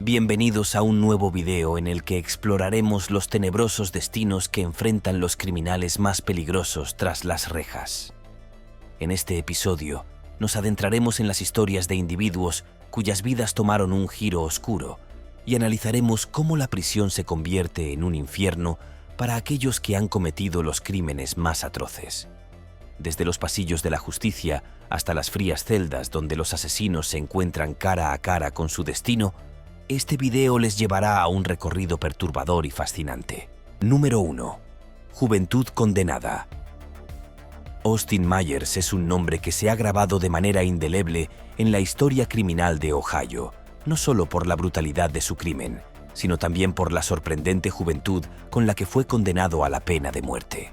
Bienvenidos a un nuevo video en el que exploraremos los tenebrosos destinos que enfrentan los criminales más peligrosos tras las rejas. En este episodio, nos adentraremos en las historias de individuos cuyas vidas tomaron un giro oscuro y analizaremos cómo la prisión se convierte en un infierno para aquellos que han cometido los crímenes más atroces. Desde los pasillos de la justicia hasta las frías celdas donde los asesinos se encuentran cara a cara con su destino, este video les llevará a un recorrido perturbador y fascinante. Número 1. Juventud condenada. Austin Myers es un nombre que se ha grabado de manera indeleble en la historia criminal de Ohio, no solo por la brutalidad de su crimen, sino también por la sorprendente juventud con la que fue condenado a la pena de muerte.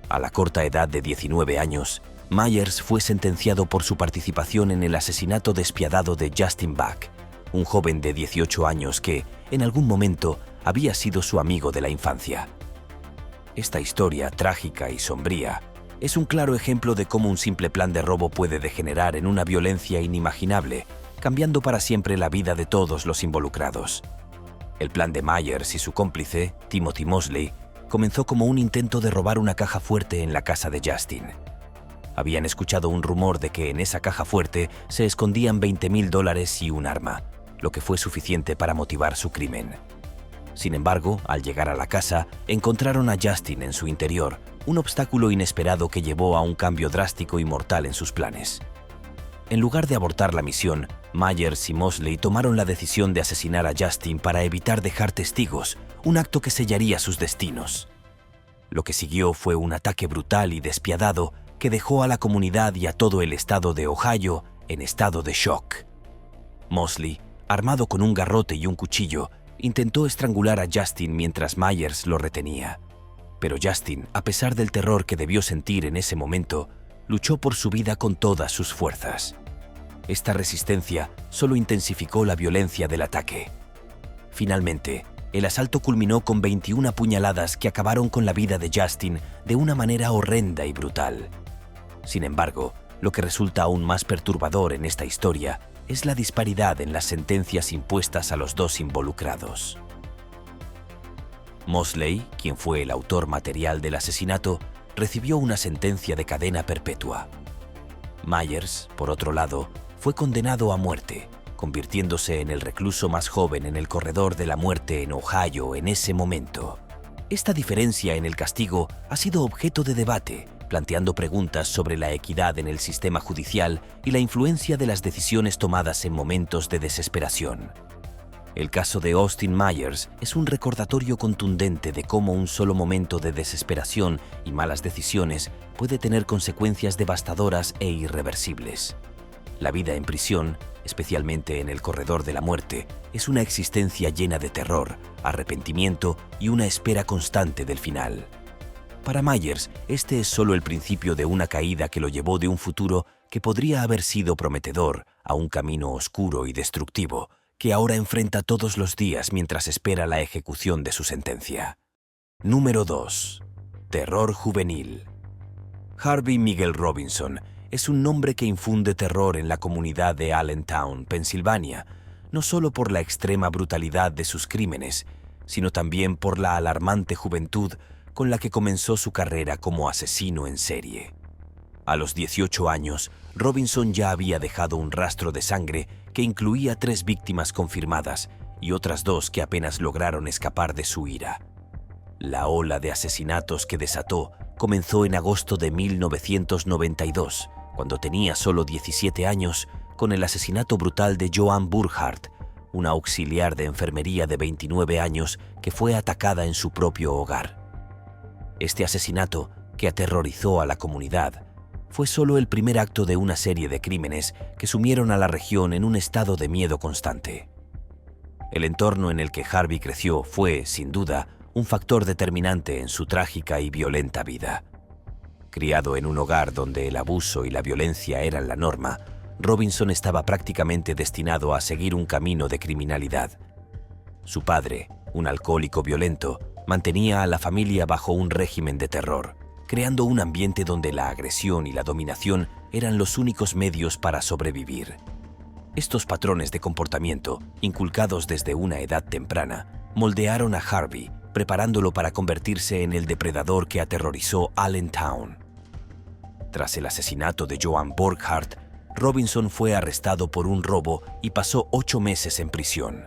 A la corta edad de 19 años, Myers fue sentenciado por su participación en el asesinato despiadado de Justin Buck, un joven de 18 años que, en algún momento, había sido su amigo de la infancia. Esta historia trágica y sombría es un claro ejemplo de cómo un simple plan de robo puede degenerar en una violencia inimaginable, cambiando para siempre la vida de todos los involucrados. El plan de Myers y su cómplice, Timothy Mosley, comenzó como un intento de robar una caja fuerte en la casa de Justin. Habían escuchado un rumor de que en esa caja fuerte se escondían $20,000 y un arma, lo que fue suficiente para motivar su crimen. Sin embargo, al llegar a la casa, encontraron a Justin en su interior, un obstáculo inesperado que llevó a un cambio drástico y mortal en sus planes. En lugar de abortar la misión, Myers y Mosley tomaron la decisión de asesinar a Justin para evitar dejar testigos, un acto que sellaría sus destinos. Lo que siguió fue un ataque brutal y despiadado que dejó a la comunidad y a todo el estado de Ohio en estado de shock. Mosley, armado con un garrote y un cuchillo, intentó estrangular a Justin mientras Myers lo retenía. Pero Justin, a pesar del terror que debió sentir en ese momento, luchó por su vida con todas sus fuerzas. Esta resistencia solo intensificó la violencia del ataque. Finalmente, el asalto culminó con 21 puñaladas que acabaron con la vida de Justin de una manera horrenda y brutal. Sin embargo, lo que resulta aún más perturbador en esta historia es la disparidad en las sentencias impuestas a los dos involucrados. Mosley, quien fue el autor material del asesinato, recibió una sentencia de cadena perpetua. Myers, por otro lado, fue condenado a muerte, convirtiéndose en el recluso más joven en el corredor de la muerte en Ohio en ese momento. Esta diferencia en el castigo ha sido objeto de debate, planteando preguntas sobre la equidad en el sistema judicial y la influencia de las decisiones tomadas en momentos de desesperación. El caso de Austin Myers es un recordatorio contundente de cómo un solo momento de desesperación y malas decisiones puede tener consecuencias devastadoras e irreversibles. La vida en prisión, especialmente en el corredor de la muerte, es una existencia llena de terror, arrepentimiento y una espera constante del final. Para Myers, este es solo el principio de una caída que lo llevó de un futuro que podría haber sido prometedor a un camino oscuro y destructivo, que ahora enfrenta todos los días mientras espera la ejecución de su sentencia. Número 2. Terror juvenil. Harvey Miguel Robinson es un nombre que infunde terror en la comunidad de Allentown, Pensilvania, no solo por la extrema brutalidad de sus crímenes, sino también por la alarmante juventud con la que comenzó su carrera como asesino en serie. A los 18 años, Robinson ya había dejado un rastro de sangre que incluía 3 víctimas confirmadas y otras 2 que apenas lograron escapar de su ira. La ola de asesinatos que desató comenzó en agosto de 1992, cuando tenía solo 17 años, con el asesinato brutal de Joan Burkhart, una auxiliar de enfermería de 29 años que fue atacada en su propio hogar. Este asesinato, que aterrorizó a la comunidad, fue solo el primer acto de una serie de crímenes que sumieron a la región en un estado de miedo constante. El entorno en el que Harvey creció fue, sin duda, un factor determinante en su trágica y violenta vida. Criado en un hogar donde el abuso y la violencia eran la norma, Robinson estaba prácticamente destinado a seguir un camino de criminalidad. Su padre, un alcohólico violento, mantenía a la familia bajo un régimen de terror, creando un ambiente donde la agresión y la dominación eran los únicos medios para sobrevivir. Estos patrones de comportamiento, inculcados desde una edad temprana, moldearon a Harvey, preparándolo para convertirse en el depredador que aterrorizó Allentown. Tras el asesinato de Joan Borghardt, Robinson fue arrestado por un robo y pasó 8 meses en prisión.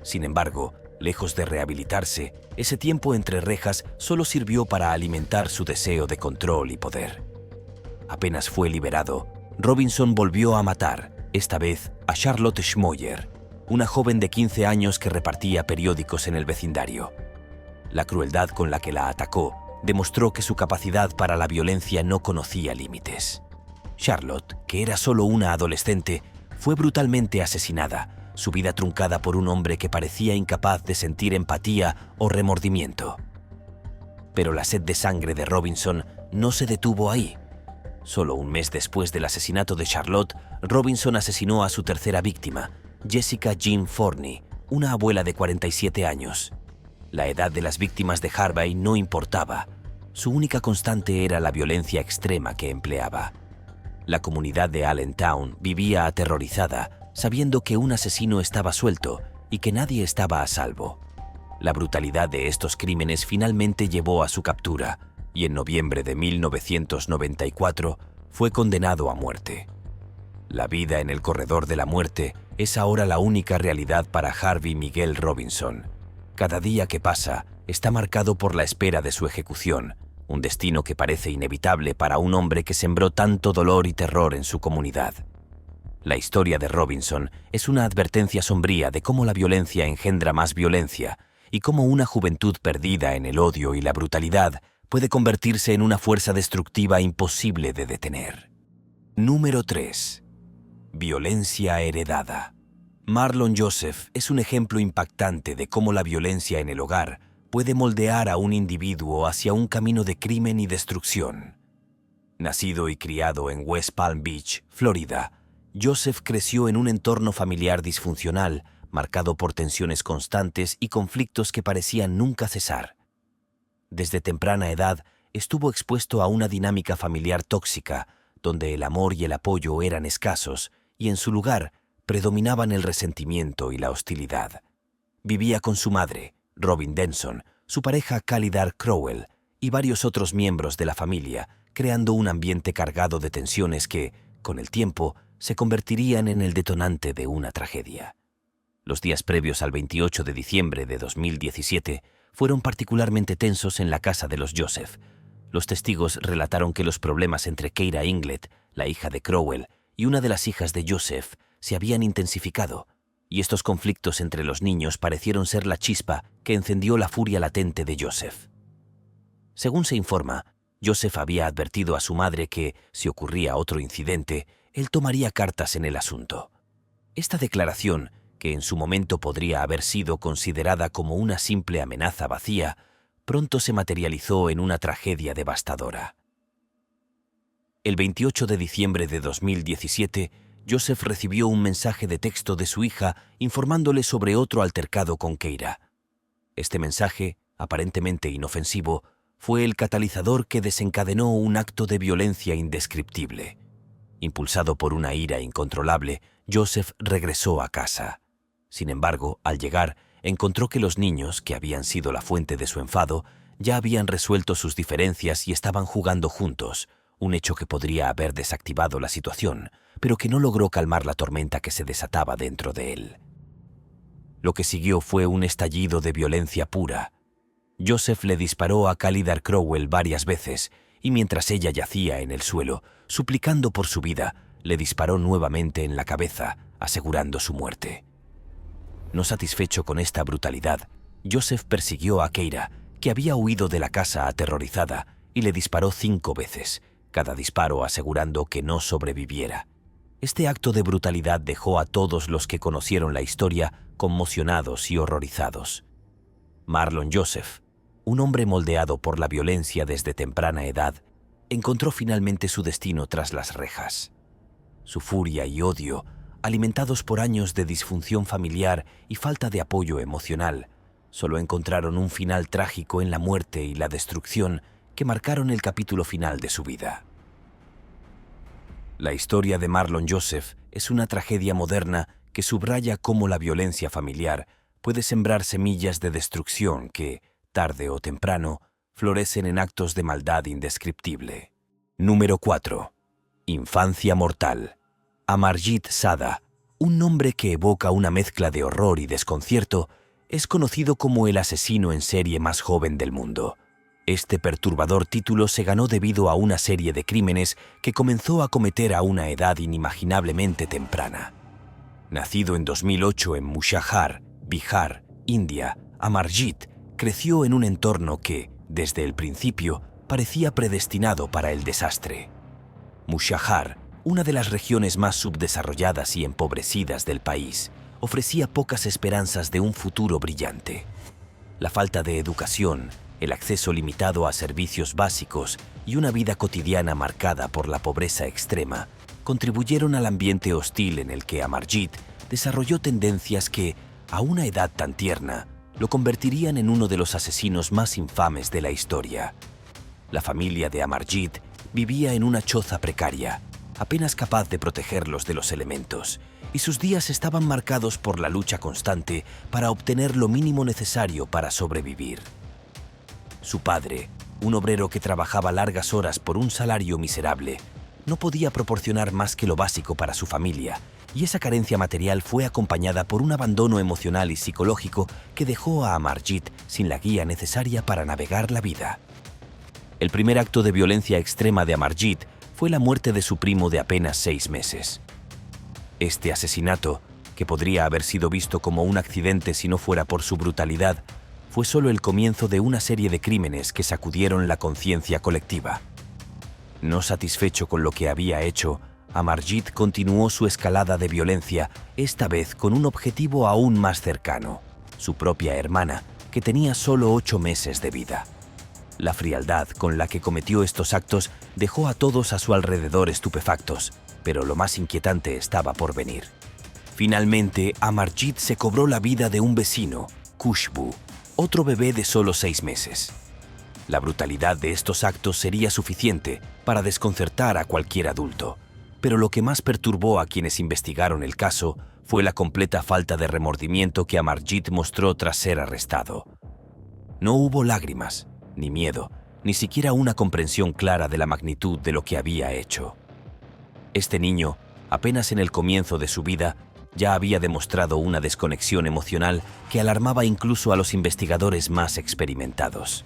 Sin embargo, lejos de rehabilitarse, ese tiempo entre rejas solo sirvió para alimentar su deseo de control y poder. Apenas fue liberado, Robinson volvió a matar, esta vez a Charlotte Schmoyer, una joven de 15 años que repartía periódicos en el vecindario. La crueldad con la que la atacó demostró que su capacidad para la violencia no conocía límites. Charlotte, que era solo una adolescente, fue brutalmente asesinada, su vida truncada por un hombre que parecía incapaz de sentir empatía o remordimiento. Pero la sed de sangre de Robinson no se detuvo ahí. Solo un mes después del asesinato de Charlotte, Robinson asesinó a su tercera víctima, Jessica Jean Forney, una abuela de 47 años. La edad de las víctimas de Harvey no importaba. Su única constante era la violencia extrema que empleaba. La comunidad de Allentown vivía aterrorizada, sabiendo que un asesino estaba suelto y que nadie estaba a salvo. La brutalidad de estos crímenes finalmente llevó a su captura y en noviembre de 1994 fue condenado a muerte. La vida en el corredor de la muerte es ahora la única realidad para Harvey Miguel Robinson. Cada día que pasa está marcado por la espera de su ejecución, un destino que parece inevitable para un hombre que sembró tanto dolor y terror en su comunidad. La historia de Robinson es una advertencia sombría de cómo la violencia engendra más violencia y cómo una juventud perdida en el odio y la brutalidad puede convertirse en una fuerza destructiva imposible de detener. Número 3. Violencia heredada. Marlon Joseph es un ejemplo impactante de cómo la violencia en el hogar puede moldear a un individuo hacia un camino de crimen y destrucción. Nacido y criado en West Palm Beach, Florida, Joseph creció en un entorno familiar disfuncional, marcado por tensiones constantes y conflictos que parecían nunca cesar. Desde temprana edad estuvo expuesto a una dinámica familiar tóxica, donde el amor y el apoyo eran escasos y en su lugar predominaban el resentimiento y la hostilidad. Vivía con su madre, Robin Denson, su pareja Calidar Crowell y varios otros miembros de la familia, creando un ambiente cargado de tensiones que, con el tiempo, se convertirían en el detonante de una tragedia. Los días previos al 28 de diciembre de 2017 fueron particularmente tensos en la casa de los Joseph. Los testigos relataron que los problemas entre Keira Inglet, la hija de Crowell, y una de las hijas de Joseph se habían intensificado, y estos conflictos entre los niños parecieron ser la chispa que encendió la furia latente de Joseph. Según se informa, Joseph había advertido a su madre que, si ocurría otro incidente, él tomaría cartas en el asunto. Esta declaración, que en su momento podría haber sido considerada como una simple amenaza vacía, pronto se materializó en una tragedia devastadora. El 28 de diciembre de 2017, Joseph recibió un mensaje de texto de su hija informándole sobre otro altercado con Keira. Este mensaje, aparentemente inofensivo, fue el catalizador que desencadenó un acto de violencia indescriptible. Impulsado por una ira incontrolable, Joseph regresó a casa. Sin embargo, al llegar, encontró que los niños, que habían sido la fuente de su enfado, ya habían resuelto sus diferencias y estaban jugando juntos, un hecho que podría haber desactivado la situación, pero que no logró calmar la tormenta que se desataba dentro de él. Lo que siguió fue un estallido de violencia pura. Joseph le disparó a Calidar Crowell varias veces y mientras ella yacía en el suelo, suplicando por su vida, le disparó nuevamente en la cabeza, asegurando su muerte. No satisfecho con esta brutalidad, Joseph persiguió a Keira, que había huido de la casa aterrorizada, y le disparó 5 veces, cada disparo asegurando que no sobreviviera. Este acto de brutalidad dejó a todos los que conocieron la historia conmocionados y horrorizados. Marlon Joseph, un hombre moldeado por la violencia desde temprana edad, encontró finalmente su destino tras las rejas. Su furia y odio, alimentados por años de disfunción familiar y falta de apoyo emocional, solo encontraron un final trágico en la muerte y la destrucción que marcaron el capítulo final de su vida. La historia de Marlon Joseph es una tragedia moderna que subraya cómo la violencia familiar puede sembrar semillas de destrucción que, tarde o temprano, florecen en actos de maldad indescriptible. Número 4. Infancia mortal. Amarjit Sada, un nombre que evoca una mezcla de horror y desconcierto, es conocido como el asesino en serie más joven del mundo. Este perturbador título se ganó debido a una serie de crímenes que comenzó a cometer a una edad inimaginablemente temprana. Nacido en 2008 en Musahar, Bihar, India, Amarjit creció en un entorno que, desde el principio, parecía predestinado para el desastre. Musahar, una de las regiones más subdesarrolladas y empobrecidas del país, ofrecía pocas esperanzas de un futuro brillante. La falta de educación, el acceso limitado a servicios básicos y una vida cotidiana marcada por la pobreza extrema contribuyeron al ambiente hostil en el que Amarjit desarrolló tendencias que, a una edad tan tierna, lo convertirían en uno de los asesinos más infames de la historia. La familia de Amarjit vivía en una choza precaria, apenas capaz de protegerlos de los elementos, y sus días estaban marcados por la lucha constante para obtener lo mínimo necesario para sobrevivir. Su padre, un obrero que trabajaba largas horas por un salario miserable, no podía proporcionar más que lo básico para su familia, y esa carencia material fue acompañada por un abandono emocional y psicológico que dejó a Amarjit sin la guía necesaria para navegar la vida. El primer acto de violencia extrema de Amarjit fue la muerte de su primo de apenas 6 meses. Este asesinato, que podría haber sido visto como un accidente si no fuera por su brutalidad, fue solo el comienzo de una serie de crímenes que sacudieron la conciencia colectiva. No satisfecho con lo que había hecho, Amarjit continuó su escalada de violencia, esta vez con un objetivo aún más cercano: su propia hermana, que tenía solo 8 meses de vida. La frialdad con la que cometió estos actos dejó a todos a su alrededor estupefactos, pero lo más inquietante estaba por venir. Finalmente, Amarjit se cobró la vida de un vecino, Khushbu, otro bebé de solo 6 meses. La brutalidad de estos actos sería suficiente para desconcertar a cualquier adulto, pero lo que más perturbó a quienes investigaron el caso fue la completa falta de remordimiento que Amarjit mostró tras ser arrestado. No hubo lágrimas, ni miedo, ni siquiera una comprensión clara de la magnitud de lo que había hecho. Este niño, apenas en el comienzo de su vida, ya había demostrado una desconexión emocional que alarmaba incluso a los investigadores más experimentados.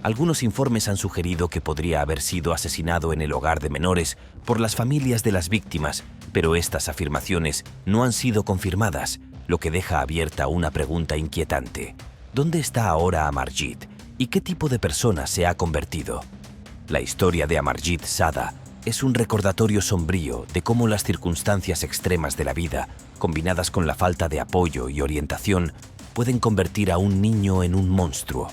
Algunos informes han sugerido que podría haber sido asesinado en el hogar de menores por las familias de las víctimas, pero estas afirmaciones no han sido confirmadas, lo que deja abierta una pregunta inquietante. ¿Dónde está ahora Amarjit? ¿Y qué tipo de persona se ha convertido? La historia de Amarjit Sada es un recordatorio sombrío de cómo las circunstancias extremas de la vida, combinadas con la falta de apoyo y orientación, pueden convertir a un niño en un monstruo.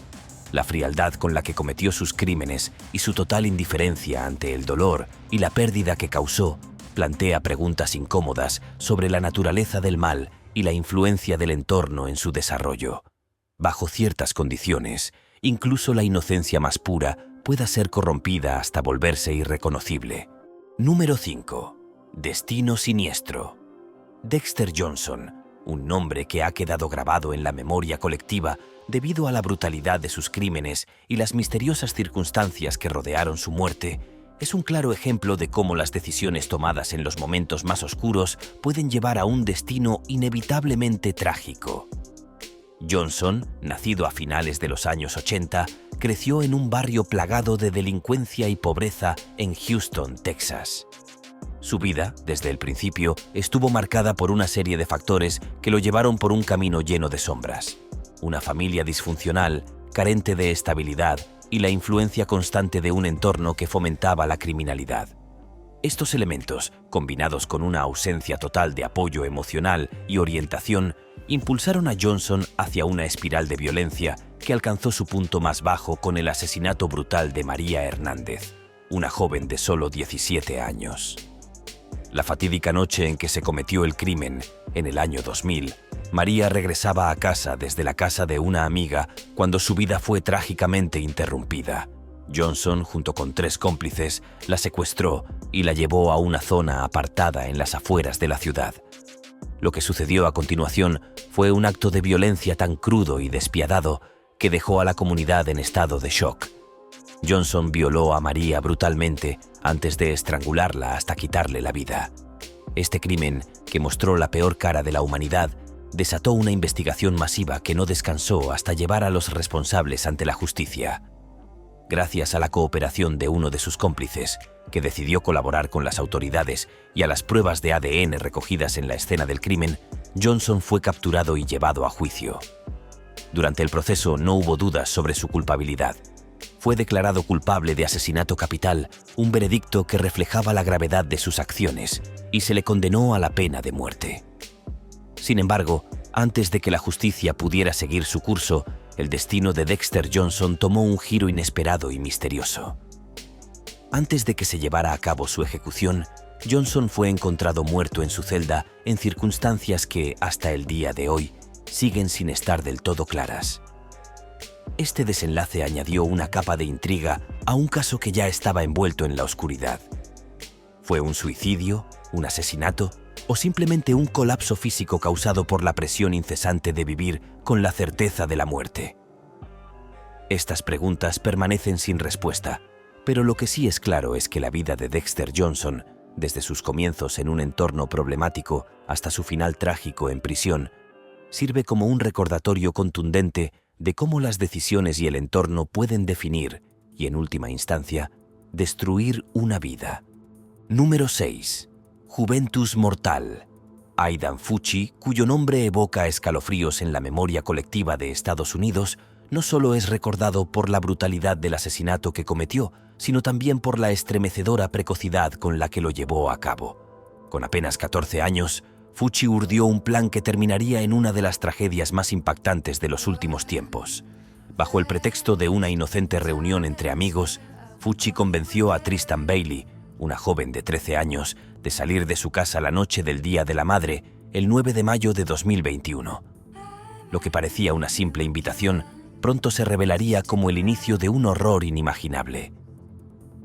La frialdad con la que cometió sus crímenes y su total indiferencia ante el dolor y la pérdida que causó plantea preguntas incómodas sobre la naturaleza del mal y la influencia del entorno en su desarrollo. Bajo ciertas condiciones, incluso la inocencia más pura pueda ser corrompida hasta volverse irreconocible. Número 5. Destino siniestro. Dexter Johnson, un nombre que ha quedado grabado en la memoria colectiva debido a la brutalidad de sus crímenes y las misteriosas circunstancias que rodearon su muerte, es un claro ejemplo de cómo las decisiones tomadas en los momentos más oscuros pueden llevar a un destino inevitablemente trágico. Johnson, nacido a finales de los años 80, creció en un barrio plagado de delincuencia y pobreza en Houston, Texas. Su vida, desde el principio, estuvo marcada por una serie de factores que lo llevaron por un camino lleno de sombras. Una familia disfuncional, carente de estabilidad y la influencia constante de un entorno que fomentaba la criminalidad. Estos elementos, combinados con una ausencia total de apoyo emocional y orientación, impulsaron a Johnson hacia una espiral de violencia que alcanzó su punto más bajo con el asesinato brutal de María Hernández, una joven de solo 17 años. La fatídica noche en que se cometió el crimen, en el año 2000, María regresaba a casa desde la casa de una amiga cuando su vida fue trágicamente interrumpida. Johnson, junto con 3 cómplices, la secuestró y la llevó a una zona apartada en las afueras de la ciudad. Lo que sucedió a continuación fue un acto de violencia tan crudo y despiadado que dejó a la comunidad en estado de shock. Johnson violó a María brutalmente antes de estrangularla hasta quitarle la vida. Este crimen, que mostró la peor cara de la humanidad, desató una investigación masiva que no descansó hasta llevar a los responsables ante la justicia. Gracias a la cooperación de uno de sus cómplices, que decidió colaborar con las autoridades, y a las pruebas de ADN recogidas en la escena del crimen, Johnson fue capturado y llevado a juicio. Durante el proceso no hubo dudas sobre su culpabilidad. Fue declarado culpable de asesinato capital, un veredicto que reflejaba la gravedad de sus acciones, y se le condenó a la pena de muerte. Sin embargo, antes de que la justicia pudiera seguir su curso, el destino de Dexter Johnson tomó un giro inesperado y misterioso. Antes de que se llevara a cabo su ejecución, Johnson fue encontrado muerto en su celda en circunstancias que, hasta el día de hoy, siguen sin estar del todo claras. Este desenlace añadió una capa de intriga a un caso que ya estaba envuelto en la oscuridad. ¿Fue un suicidio, un asesinato o simplemente un colapso físico causado por la presión incesante de vivir con la certeza de la muerte? Estas preguntas permanecen sin respuesta, pero lo que sí es claro es que la vida de Dexter Johnson, desde sus comienzos en un entorno problemático hasta su final trágico en prisión, sirve como un recordatorio contundente de cómo las decisiones y el entorno pueden definir, y en última instancia, destruir una vida. Número 6. Juventus mortal. Aidan Fucci, cuyo nombre evoca escalofríos en la memoria colectiva de Estados Unidos, no solo es recordado por la brutalidad del asesinato que cometió, sino también por la estremecedora precocidad con la que lo llevó a cabo. Con apenas 14 años, Fucci urdió un plan que terminaría en una de las tragedias más impactantes de los últimos tiempos. Bajo el pretexto de una inocente reunión entre amigos, Fucci convenció a Tristan Bailey, una joven de 13 años, de salir de su casa la noche del Día de la Madre, el 9 de mayo de 2021. Lo que parecía una simple invitación, pronto se revelaría como el inicio de un horror inimaginable.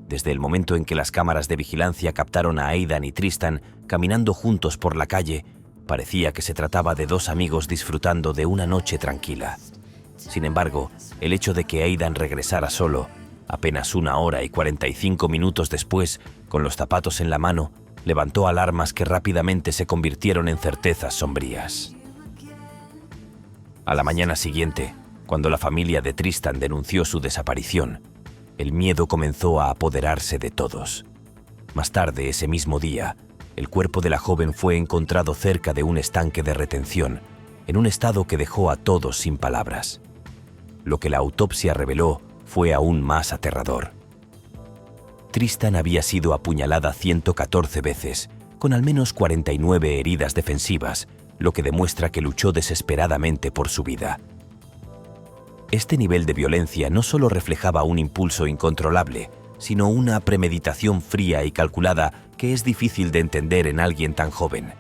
Desde el momento en que las cámaras de vigilancia captaron a Aidan y Tristan caminando juntos por la calle, parecía que se trataba de 2 amigos disfrutando de una noche tranquila. Sin embargo, el hecho de que Aidan regresara solo, apenas 1 hora y 45 minutos después, con los zapatos en la mano, levantó alarmas que rápidamente se convirtieron en certezas sombrías. A la mañana siguiente, cuando la familia de Tristan denunció su desaparición, el miedo comenzó a apoderarse de todos. Más tarde, ese mismo día, el cuerpo de la joven fue encontrado cerca de un estanque de retención, en un estado que dejó a todos sin palabras. Lo que la autopsia reveló fue aún más aterrador. Tristan había sido apuñalada 114 veces, con al menos 49 heridas defensivas, lo que demuestra que luchó desesperadamente por su vida. Este nivel de violencia no solo reflejaba un impulso incontrolable, sino una premeditación fría y calculada que es difícil de entender en alguien tan joven.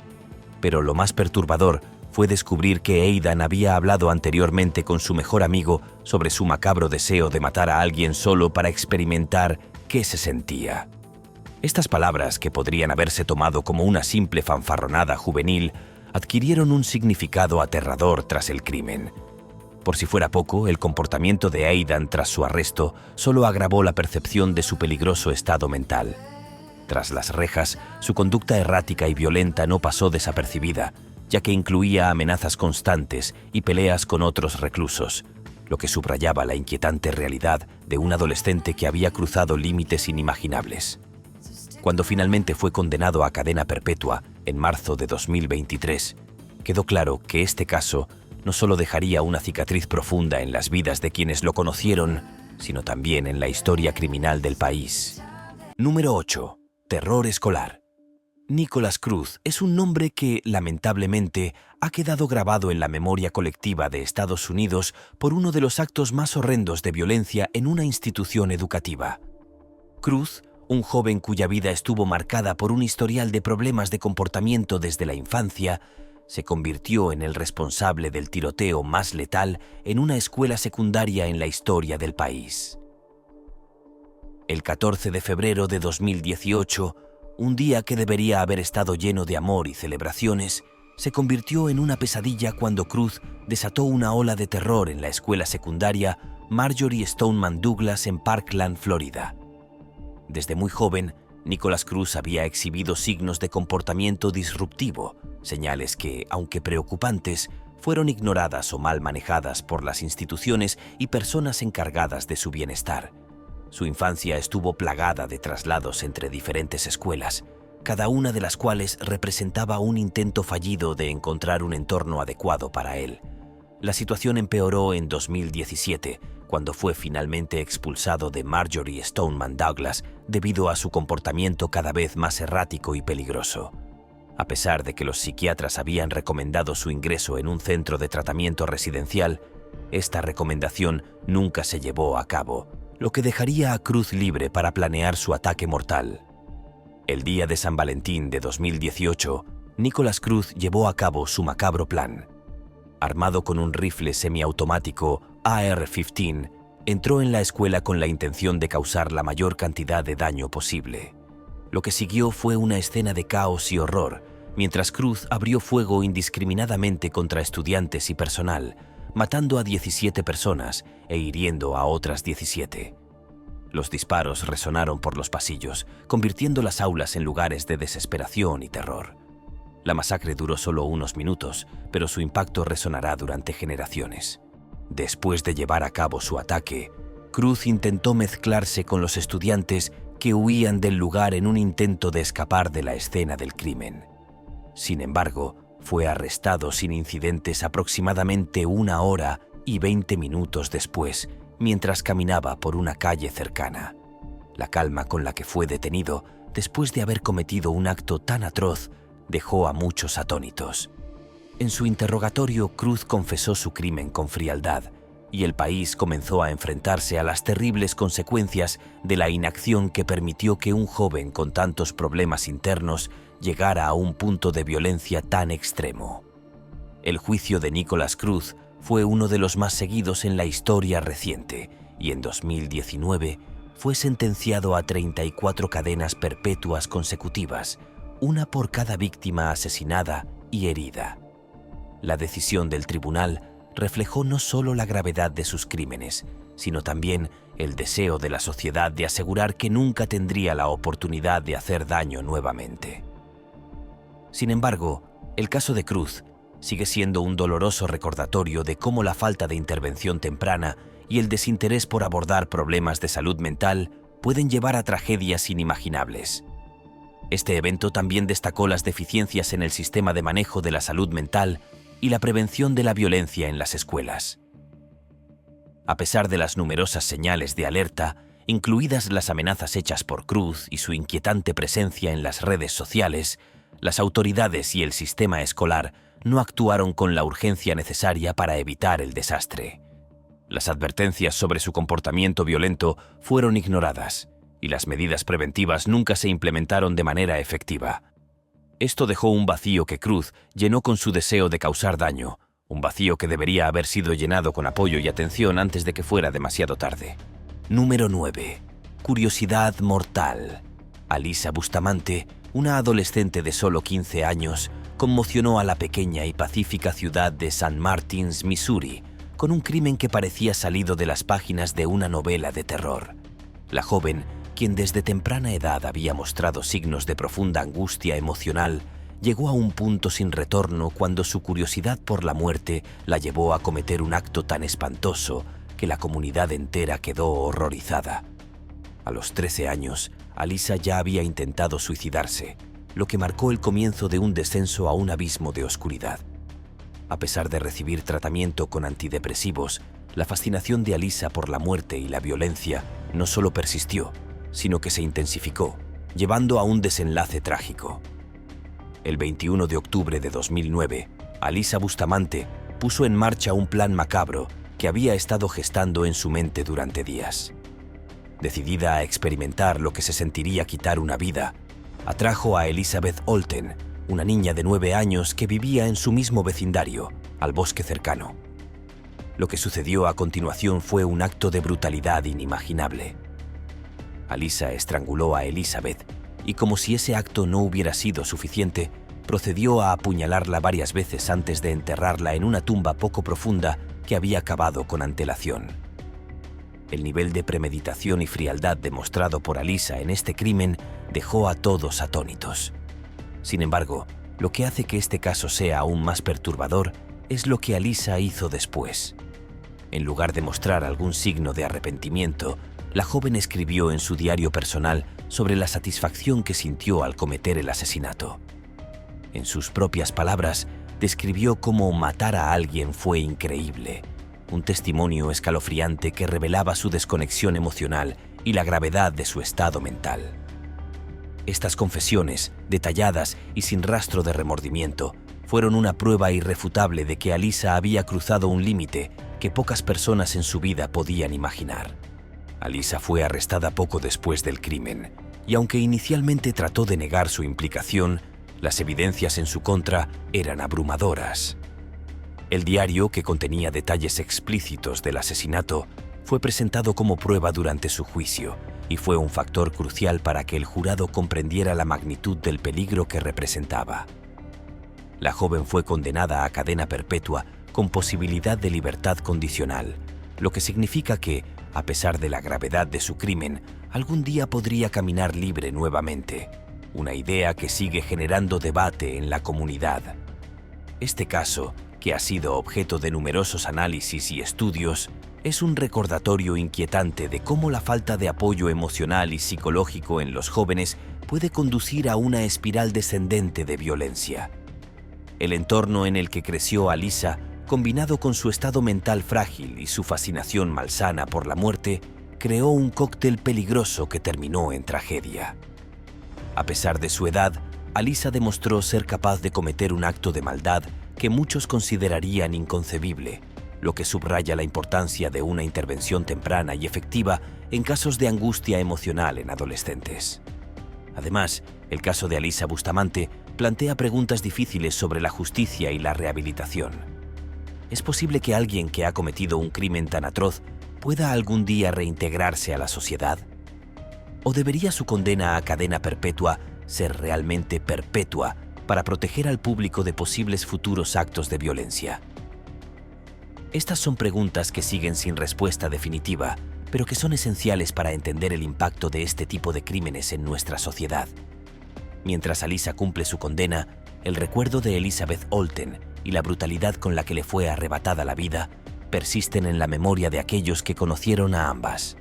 Pero lo más perturbador fue descubrir que Aidan había hablado anteriormente con su mejor amigo sobre su macabro deseo de matar a alguien solo para experimentar qué se sentía. Estas palabras, que podrían haberse tomado como una simple fanfarronada juvenil, adquirieron un significado aterrador tras el crimen. Por si fuera poco, el comportamiento de Aidan tras su arresto solo agravó la percepción de su peligroso estado mental. Tras las rejas, su conducta errática y violenta no pasó desapercibida, ya que incluía amenazas constantes y peleas con otros reclusos, lo que subrayaba la inquietante realidad de un adolescente que había cruzado límites inimaginables. Cuando finalmente fue condenado a cadena perpetua en marzo de 2023, quedó claro que este caso no solo dejaría una cicatriz profunda en las vidas de quienes lo conocieron, sino también en la historia criminal del país. Número 8. Terror escolar. Nicholas Cruz es un nombre que, lamentablemente, ha quedado grabado en la memoria colectiva de Estados Unidos por uno de los actos más horrendos de violencia en una institución educativa. Cruz, un joven cuya vida estuvo marcada por un historial de problemas de comportamiento desde la infancia, se convirtió en el responsable del tiroteo más letal en una escuela secundaria en la historia del país. El 14 de febrero de 2018, un día que debería haber estado lleno de amor y celebraciones, se convirtió en una pesadilla cuando Cruz desató una ola de terror en la escuela secundaria Marjory Stoneman Douglas en Parkland, Florida. Desde muy joven, Nicholas Cruz había exhibido signos de comportamiento disruptivo, señales que, aunque preocupantes, fueron ignoradas o mal manejadas por las instituciones y personas encargadas de su bienestar. Su infancia estuvo plagada de traslados entre diferentes escuelas, cada una de las cuales representaba un intento fallido de encontrar un entorno adecuado para él. La situación empeoró en 2017, cuando fue finalmente expulsado de Marjory Stoneman Douglas debido a su comportamiento cada vez más errático y peligroso. A pesar de que los psiquiatras habían recomendado su ingreso en un centro de tratamiento residencial, esta recomendación nunca se llevó a cabo, lo que dejaría a Cruz libre para planear su ataque mortal. El día de San Valentín de 2018, Nicholas Cruz llevó a cabo su macabro plan. Armado con un rifle semiautomático AR-15, entró en la escuela con la intención de causar la mayor cantidad de daño posible. Lo que siguió fue una escena de caos y horror, mientras Cruz abrió fuego indiscriminadamente contra estudiantes y personal, matando a 17 personas e hiriendo a otras 17. Los disparos resonaron por los pasillos, convirtiendo las aulas en lugares de desesperación y terror. La masacre duró solo unos minutos, pero su impacto resonará durante generaciones. Después de llevar a cabo su ataque, Cruz intentó mezclarse con los estudiantes que huían del lugar en un intento de escapar de la escena del crimen. Sin embargo, fue arrestado sin incidentes aproximadamente 1 hora y 20 minutos después, mientras caminaba por una calle cercana. La calma con la que fue detenido, después de haber cometido un acto tan atroz, dejó a muchos atónitos. En su interrogatorio, Cruz confesó su crimen con frialdad, y el país comenzó a enfrentarse a las terribles consecuencias de la inacción que permitió que un joven con tantos problemas internos llegara a un punto de violencia tan extremo. El juicio de Nicholas Cruz fue uno de los más seguidos en la historia reciente, y en 2019 fue sentenciado a 34 cadenas perpetuas consecutivas, una por cada víctima asesinada y herida. La decisión del tribunal reflejó no solo la gravedad de sus crímenes, sino también el deseo de la sociedad de asegurar que nunca tendría la oportunidad de hacer daño nuevamente. Sin embargo, el caso de Cruz sigue siendo un doloroso recordatorio de cómo la falta de intervención temprana y el desinterés por abordar problemas de salud mental pueden llevar a tragedias inimaginables. Este evento también destacó las deficiencias en el sistema de manejo de la salud mental y la prevención de la violencia en las escuelas. A pesar de las numerosas señales de alerta, incluidas las amenazas hechas por Cruz y su inquietante presencia en las redes sociales, las autoridades y el sistema escolar no actuaron con la urgencia necesaria para evitar el desastre. Las advertencias sobre su comportamiento violento fueron ignoradas, y las medidas preventivas nunca se implementaron de manera efectiva. Esto dejó un vacío que Cruz llenó con su deseo de causar daño, un vacío que debería haber sido llenado con apoyo y atención antes de que fuera demasiado tarde. Número 9. Curiosidad mortal. Alyssa Bustamante, una adolescente de solo 15 años, conmocionó a la pequeña y pacífica ciudad de St. Martins, Missouri, con un crimen que parecía salido de las páginas de una novela de terror. La joven, quien desde temprana edad había mostrado signos de profunda angustia emocional, llegó a un punto sin retorno cuando su curiosidad por la muerte la llevó a cometer un acto tan espantoso que la comunidad entera quedó horrorizada. A los 13 años, Alyssa ya había intentado suicidarse, lo que marcó el comienzo de un descenso a un abismo de oscuridad. A pesar de recibir tratamiento con antidepresivos, la fascinación de Alyssa por la muerte y la violencia no solo persistió, sino que se intensificó, llevando a un desenlace trágico. El 21 de octubre de 2009, Alyssa Bustamante puso en marcha un plan macabro que había estado gestando en su mente durante días. Decidida a experimentar lo que se sentiría quitar una vida, atrajo a Elizabeth Olten, una niña de 9 años que vivía en su mismo vecindario, al bosque cercano. Lo que sucedió a continuación fue un acto de brutalidad inimaginable. Alyssa estranguló a Elizabeth y, como si ese acto no hubiera sido suficiente, procedió a apuñalarla varias veces antes de enterrarla en una tumba poco profunda que había cavado con antelación. El nivel de premeditación y frialdad demostrado por Alyssa en este crimen dejó a todos atónitos. Sin embargo, lo que hace que este caso sea aún más perturbador es lo que Alyssa hizo después. En lugar de mostrar algún signo de arrepentimiento, la joven escribió en su diario personal sobre la satisfacción que sintió al cometer el asesinato. En sus propias palabras, describió cómo matar a alguien fue increíble, un testimonio escalofriante que revelaba su desconexión emocional y la gravedad de su estado mental. Estas confesiones, detalladas y sin rastro de remordimiento, fueron una prueba irrefutable de que Alyssa había cruzado un límite que pocas personas en su vida podían imaginar. Alyssa fue arrestada poco después del crimen, y aunque inicialmente trató de negar su implicación, las evidencias en su contra eran abrumadoras. El diario, que contenía detalles explícitos del asesinato, fue presentado como prueba durante su juicio y fue un factor crucial para que el jurado comprendiera la magnitud del peligro que representaba. La joven fue condenada a cadena perpetua con posibilidad de libertad condicional, lo que significa que, a pesar de la gravedad de su crimen, algún día podría caminar libre nuevamente, una idea que sigue generando debate en la comunidad. Este caso, que ha sido objeto de numerosos análisis y estudios, es un recordatorio inquietante de cómo la falta de apoyo emocional y psicológico en los jóvenes puede conducir a una espiral descendente de violencia. El entorno en el que creció Alyssa, combinado con su estado mental frágil y su fascinación malsana por la muerte, creó un cóctel peligroso que terminó en tragedia. A pesar de su edad, Alyssa demostró ser capaz de cometer un acto de maldad que muchos considerarían inconcebible, lo que subraya la importancia de una intervención temprana y efectiva en casos de angustia emocional en adolescentes. Además, el caso de Alyssa Bustamante plantea preguntas difíciles sobre la justicia y la rehabilitación. ¿Es posible que alguien que ha cometido un crimen tan atroz pueda algún día reintegrarse a la sociedad? ¿O debería su condena a cadena perpetua ser realmente perpetua para proteger al público de posibles futuros actos de violencia? Estas son preguntas que siguen sin respuesta definitiva, pero que son esenciales para entender el impacto de este tipo de crímenes en nuestra sociedad. Mientras Alyssa cumple su condena, el recuerdo de Elizabeth Olten y la brutalidad con la que le fue arrebatada la vida persisten en la memoria de aquellos que conocieron a ambas.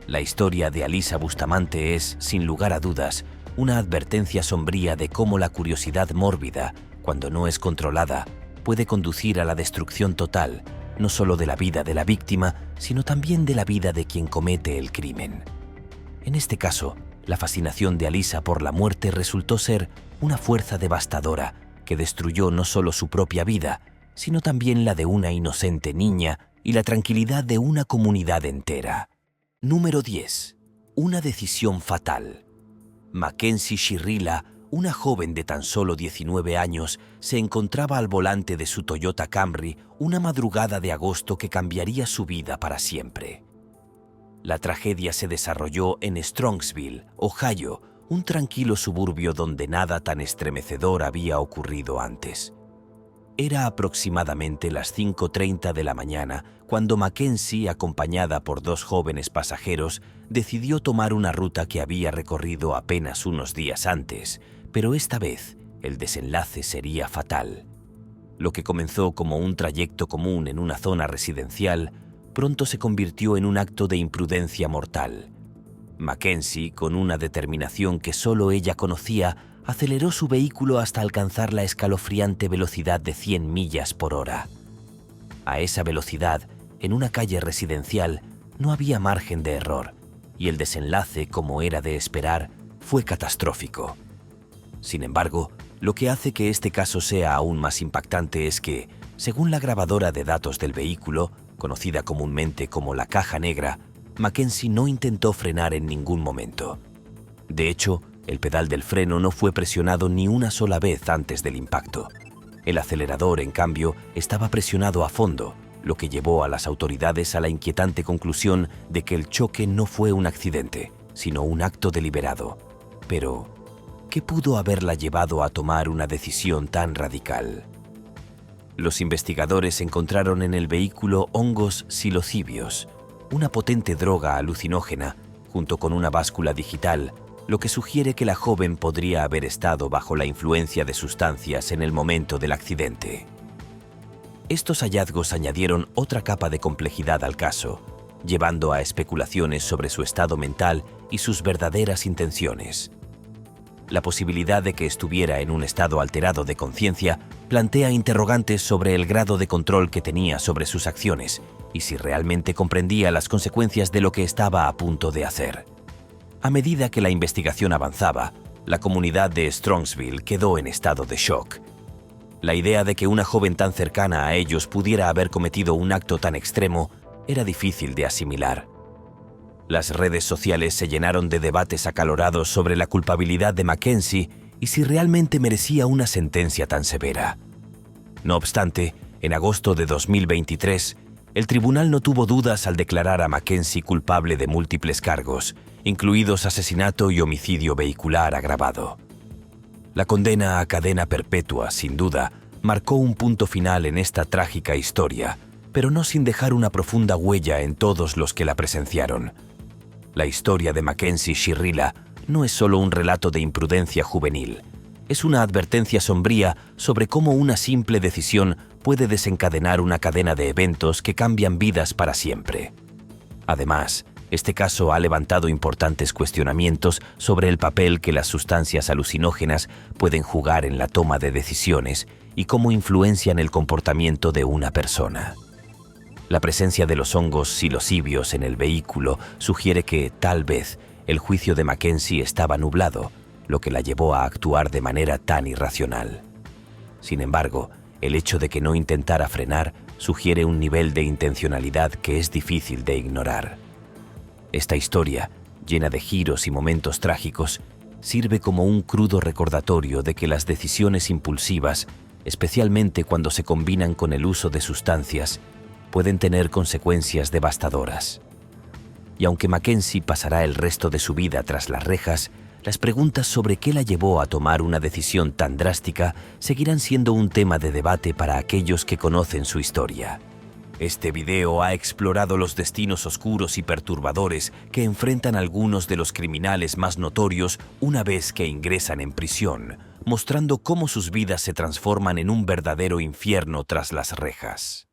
La historia de Alyssa Bustamante es, sin lugar a dudas, una advertencia sombría de cómo la curiosidad mórbida, cuando no es controlada, puede conducir a la destrucción total, no solo de la vida de la víctima, sino también de la vida de quien comete el crimen. En este caso, la fascinación de Alyssa por la muerte resultó ser una fuerza devastadora que destruyó no solo su propia vida, sino también la de una inocente niña y la tranquilidad de una comunidad entera. Número 10. Una decisión fatal. Mackenzie Shirrila, una joven de tan solo 19 años, se encontraba al volante de su Toyota Camry una madrugada de agosto que cambiaría su vida para siempre. La tragedia se desarrolló en Strongsville, Ohio, un tranquilo suburbio donde nada tan estremecedor había ocurrido antes. Era aproximadamente las 5:30 de la mañana cuando Mackenzie, acompañada por dos jóvenes pasajeros, decidió tomar una ruta que había recorrido apenas unos días antes, pero esta vez el desenlace sería fatal. Lo que comenzó como un trayecto común en una zona residencial, pronto se convirtió en un acto de imprudencia mortal. Mackenzie, con una determinación que solo ella conocía, aceleró su vehículo hasta alcanzar la escalofriante velocidad de 100 millas por hora. A esa velocidad, en una calle residencial, no había margen de error, y el desenlace, como era de esperar, fue catastrófico. Sin embargo, lo que hace que este caso sea aún más impactante es que, según la grabadora de datos del vehículo, conocida comúnmente como la caja negra, Mackenzie no intentó frenar en ningún momento. De hecho, el pedal del freno no fue presionado ni una sola vez antes del impacto. El acelerador, en cambio, estaba presionado a fondo, lo que llevó a las autoridades a la inquietante conclusión de que el choque no fue un accidente, sino un acto deliberado. Pero, ¿qué pudo haberla llevado a tomar una decisión tan radical? Los investigadores encontraron en el vehículo hongos psilocibios, una potente droga alucinógena, junto con una báscula digital, lo que sugiere que la joven podría haber estado bajo la influencia de sustancias en el momento del accidente. Estos hallazgos añadieron otra capa de complejidad al caso, llevando a especulaciones sobre su estado mental y sus verdaderas intenciones. La posibilidad de que estuviera en un estado alterado de conciencia plantea interrogantes sobre el grado de control que tenía sobre sus acciones y si realmente comprendía las consecuencias de lo que estaba a punto de hacer. A medida que la investigación avanzaba, la comunidad de Strongsville quedó en estado de shock. La idea de que una joven tan cercana a ellos pudiera haber cometido un acto tan extremo era difícil de asimilar. Las redes sociales se llenaron de debates acalorados sobre la culpabilidad de Mackenzie y si realmente merecía una sentencia tan severa. No obstante, en agosto de 2023, el tribunal no tuvo dudas al declarar a Mackenzie culpable de múltiples cargos, incluidos asesinato y homicidio vehicular agravado. La condena a cadena perpetua, sin duda, marcó un punto final en esta trágica historia, pero no sin dejar una profunda huella en todos los que la presenciaron. La historia de Mackenzie Shirrila no es solo un relato de imprudencia juvenil, es una advertencia sombría sobre cómo una simple decisión puede desencadenar una cadena de eventos que cambian vidas para siempre. Además, este caso ha levantado importantes cuestionamientos sobre el papel que las sustancias alucinógenas pueden jugar en la toma de decisiones y cómo influencian el comportamiento de una persona. La presencia de los hongos psilocibios en el vehículo sugiere que, tal vez, el juicio de Mackenzie estaba nublado, lo que la llevó a actuar de manera tan irracional. Sin embargo, el hecho de que no intentara frenar sugiere un nivel de intencionalidad que es difícil de ignorar. Esta historia, llena de giros y momentos trágicos, sirve como un crudo recordatorio de que las decisiones impulsivas, especialmente cuando se combinan con el uso de sustancias, pueden tener consecuencias devastadoras. Y aunque Mackenzie pasará el resto de su vida tras las rejas, las preguntas sobre qué la llevó a tomar una decisión tan drástica seguirán siendo un tema de debate para aquellos que conocen su historia. Este video ha explorado los destinos oscuros y perturbadores que enfrentan algunos de los criminales más notorios una vez que ingresan en prisión, mostrando cómo sus vidas se transforman en un verdadero infierno tras las rejas.